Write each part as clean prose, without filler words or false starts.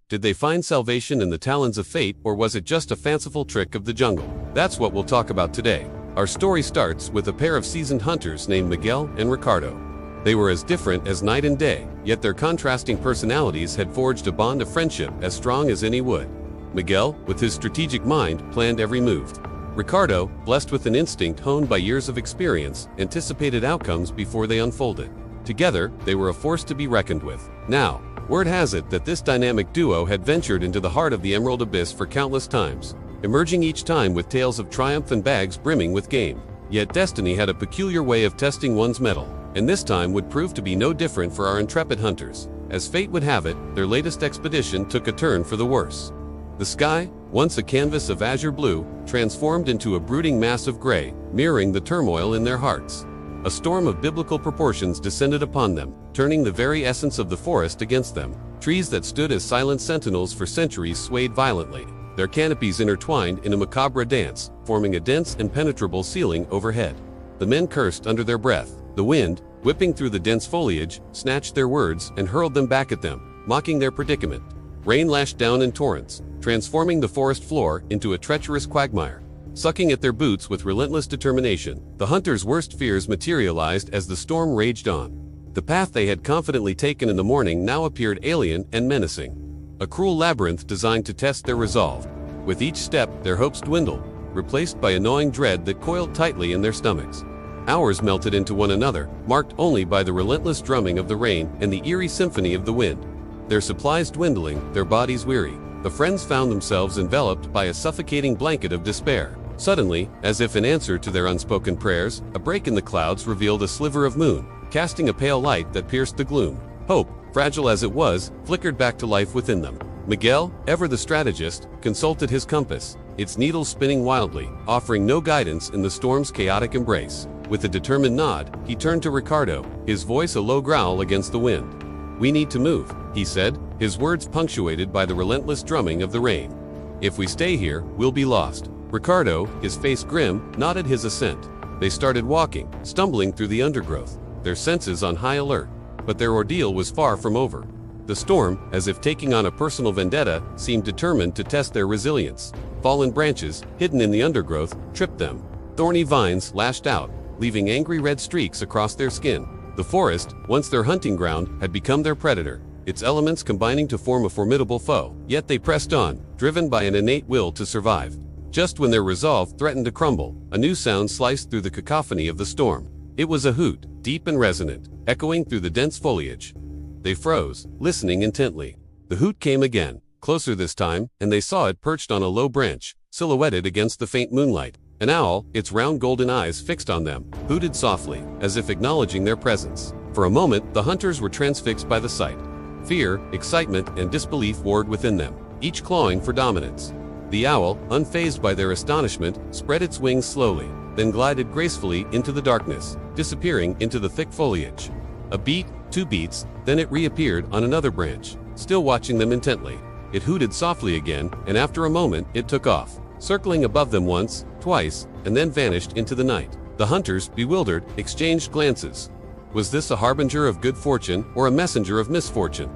Did they find salvation in the talons of fate, or was it just a fanciful trick of the jungle? That's what we'll talk about today. Our story starts with a pair of seasoned hunters named Miguel and Ricardo. They were as different as night and day, yet their contrasting personalities had forged a bond of friendship as strong as any wood. Miguel, with his strategic mind, planned every move. Ricardo, blessed with an instinct honed by years of experience, anticipated outcomes before they unfolded. Together, they were a force to be reckoned with. Now, word has it that this dynamic duo had ventured into the heart of the Emerald Abyss for countless times, emerging each time with tales of triumph and bags brimming with game. Yet destiny had a peculiar way of testing one's mettle, and this time would prove to be no different for our intrepid hunters. As fate would have it, their latest expedition took a turn for the worse. The sky, once a canvas of azure blue, transformed into a brooding mass of gray, mirroring the turmoil in their hearts. A storm of biblical proportions descended upon them, turning the very essence of the forest against them. Trees that stood as silent sentinels for centuries swayed violently, their canopies intertwined in a macabre dance, forming a dense, impenetrable ceiling overhead. The men cursed under their breath. The wind, whipping through the dense foliage, snatched their words and hurled them back at them, mocking their predicament. Rain lashed down in torrents, transforming the forest floor into a treacherous quagmire. Sucking at their boots with relentless determination, the hunters' worst fears materialized as the storm raged on. The path they had confidently taken in the morning now appeared alien and menacing. A cruel labyrinth designed to test their resolve. With each step, their hopes dwindled, replaced by a gnawing dread that coiled tightly in their stomachs. Hours melted into one another, marked only by the relentless drumming of the rain and the eerie symphony of the wind. Their supplies dwindling, their bodies weary, the friends found themselves enveloped by a suffocating blanket of despair. Suddenly, as if in answer to their unspoken prayers, a break in the clouds revealed a sliver of moon, casting a pale light that pierced the gloom. Hope, fragile as it was, flickered back to life within them. Miguel, ever the strategist, consulted his compass, its needle spinning wildly, offering no guidance in the storm's chaotic embrace. With a determined nod, he turned to Ricardo, his voice a low growl against the wind. "We need to move," he said, his words punctuated by the relentless drumming of the rain. "If we stay here, we'll be lost." Ricardo, his face grim, nodded his assent. They started walking, stumbling through the undergrowth, their senses on high alert. But their ordeal was far from over. The storm, as if taking on a personal vendetta, seemed determined to test their resilience. Fallen branches, hidden in the undergrowth, tripped them. Thorny vines lashed out, leaving angry red streaks across their skin. The forest, once their hunting ground, had become their predator, its elements combining to form a formidable foe. Yet they pressed on, driven by an innate will to survive. Just when their resolve threatened to crumble, a new sound sliced through the cacophony of the storm. It was a hoot, deep and resonant, echoing through the dense foliage. They froze, listening intently. The hoot came again, closer this time, and they saw it perched on a low branch, silhouetted against the faint moonlight. An owl, its round golden eyes fixed on them, hooted softly, as if acknowledging their presence. For a moment, the hunters were transfixed by the sight. Fear, excitement, and disbelief warred within them, each clawing for dominance. The owl, unfazed by their astonishment, spread its wings slowly, then glided gracefully into the darkness, disappearing into the thick foliage. A beat, 2 beats, then it reappeared on another branch, still watching them intently. It hooted softly again, and after a moment, it took off, circling above them once, twice, and then vanished into the night. The hunters, bewildered, exchanged glances. Was this a harbinger of good fortune or a messenger of misfortune?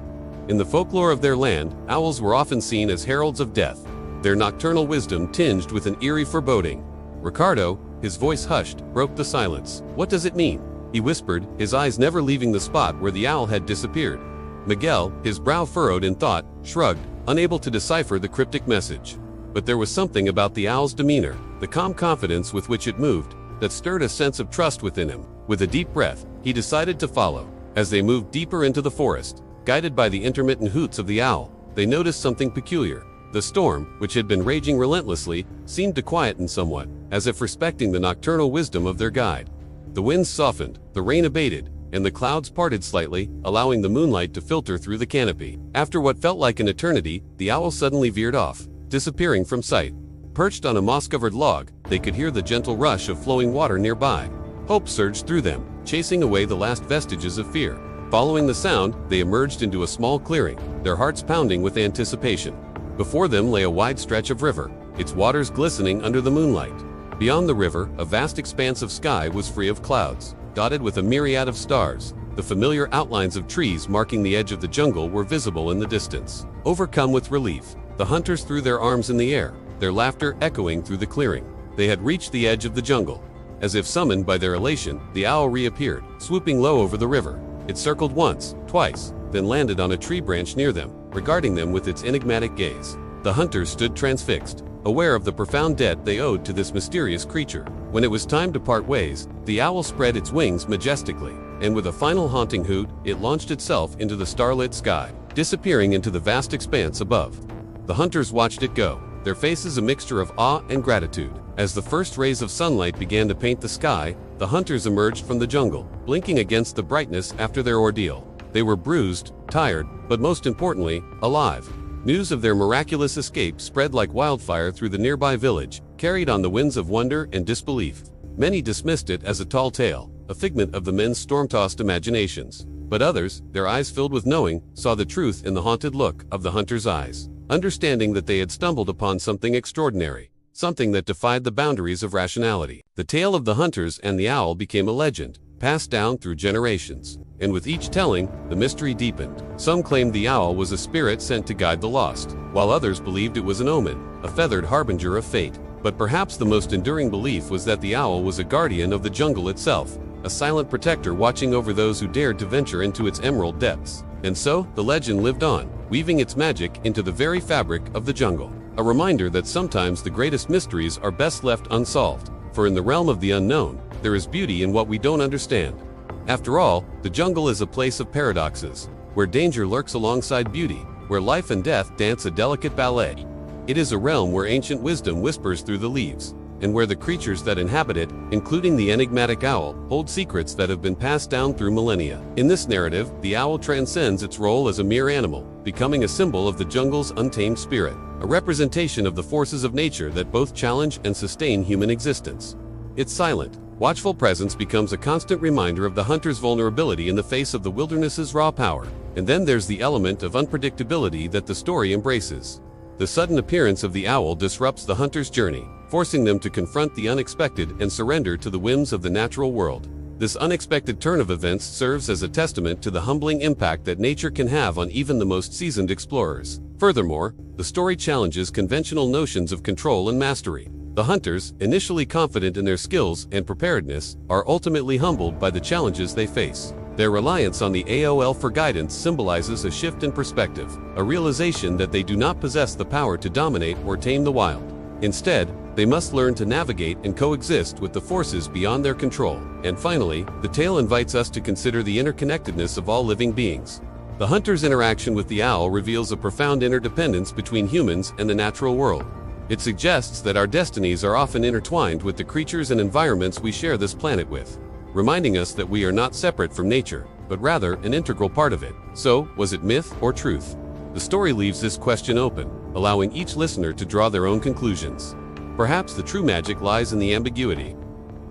In the folklore of their land, owls were often seen as heralds of death, their nocturnal wisdom tinged with an eerie foreboding. Ricardo, his voice hushed, broke the silence. "What does it mean?" he whispered, his eyes never leaving the spot where the owl had disappeared. Miguel, his brow furrowed in thought, shrugged, unable to decipher the cryptic message. But there was something about the owl's demeanor, the calm confidence with which it moved, that stirred a sense of trust within him. With a deep breath, he decided to follow. As they moved deeper into the forest, guided by the intermittent hoots of the owl, they noticed something peculiar. The storm, which had been raging relentlessly, seemed to quieten somewhat, as if respecting the nocturnal wisdom of their guide. The winds softened, the rain abated, and the clouds parted slightly, allowing the moonlight to filter through the canopy. After what felt like an eternity, the owl suddenly veered off, disappearing from sight. Perched on a moss-covered log, they could hear the gentle rush of flowing water nearby. Hope surged through them, chasing away the last vestiges of fear. Following the sound, they emerged into a small clearing, their hearts pounding with anticipation. Before them lay a wide stretch of river, its waters glistening under the moonlight. Beyond the river, a vast expanse of sky was free of clouds, dotted with a myriad of stars. The familiar outlines of trees marking the edge of the jungle were visible in the distance. Overcome with relief, the hunters threw their arms in the air, their laughter echoing through the clearing. They had reached the edge of the jungle. As if summoned by their elation, the owl reappeared, swooping low over the river. It circled once, twice, then landed on a tree branch near them, regarding them with its enigmatic gaze. The hunters stood transfixed, aware of the profound debt they owed to this mysterious creature. When it was time to part ways, the owl spread its wings majestically, and with a final haunting hoot, it launched itself into the starlit sky, disappearing into the vast expanse above. The hunters watched it go, their faces a mixture of awe and gratitude. As the first rays of sunlight began to paint the sky, the hunters emerged from the jungle, blinking against the brightness after their ordeal. They were bruised, tired, but most importantly, alive. News of their miraculous escape spread like wildfire through the nearby village, carried on the winds of wonder and disbelief. Many dismissed it as a tall tale, a figment of the men's storm-tossed imaginations. But others, their eyes filled with knowing, saw the truth in the haunted look of the hunters' eyes, understanding that they had stumbled upon something extraordinary, something that defied the boundaries of rationality. The tale of the hunters and the owl became a legend, passed down through generations. And with each telling, the mystery deepened. Some claimed the owl was a spirit sent to guide the lost, while others believed it was an omen, a feathered harbinger of fate. But perhaps the most enduring belief was that the owl was a guardian of the jungle itself, a silent protector watching over those who dared to venture into its emerald depths. And so, the legend lived on, weaving its magic into the very fabric of the jungle. A reminder that sometimes the greatest mysteries are best left unsolved, for in the realm of the unknown, there is beauty in what we don't understand. After all, the jungle is a place of paradoxes, where danger lurks alongside beauty, where life and death dance a delicate ballet. It is a realm where ancient wisdom whispers through the leaves, and where the creatures that inhabit it, including the enigmatic owl, hold secrets that have been passed down through millennia. In this narrative, the owl transcends its role as a mere animal, becoming a symbol of the jungle's untamed spirit, a representation of the forces of nature that both challenge and sustain human existence. Its silent, watchful presence becomes a constant reminder of the hunter's vulnerability in the face of the wilderness's raw power. And then there's the element of unpredictability that the story embraces. The sudden appearance of the owl disrupts the hunter's journey, forcing them to confront the unexpected and surrender to the whims of the natural world. This unexpected turn of events serves as a testament to the humbling impact that nature can have on even the most seasoned explorers. Furthermore, the story challenges conventional notions of control and mastery. The hunters, initially confident in their skills and preparedness, are ultimately humbled by the challenges they face. Their reliance on the AOL for guidance symbolizes a shift in perspective, a realization that they do not possess the power to dominate or tame the wild. Instead, they must learn to navigate and coexist with the forces beyond their control. And finally, the tale invites us to consider the interconnectedness of all living beings. The hunter's interaction with the owl reveals a profound interdependence between humans and the natural world. It suggests that our destinies are often intertwined with the creatures and environments we share this planet with, reminding us that we are not separate from nature, but rather an integral part of it. So, was it myth or truth? The story leaves this question open, allowing each listener to draw their own conclusions. Perhaps the true magic lies in the ambiguity,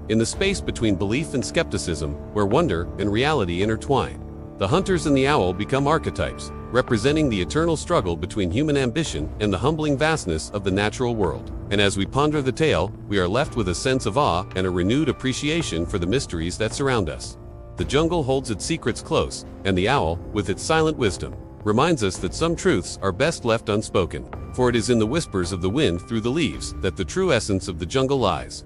in the space between belief and skepticism, where wonder and reality intertwine. The hunters and the owl become archetypes, representing the eternal struggle between human ambition and the humbling vastness of the natural world. And as we ponder the tale, we are left with a sense of awe and a renewed appreciation for the mysteries that surround us. The jungle holds its secrets close, and the owl, with its silent wisdom, reminds us that some truths are best left unspoken, for it is in the whispers of the wind through the leaves that the true essence of the jungle lies.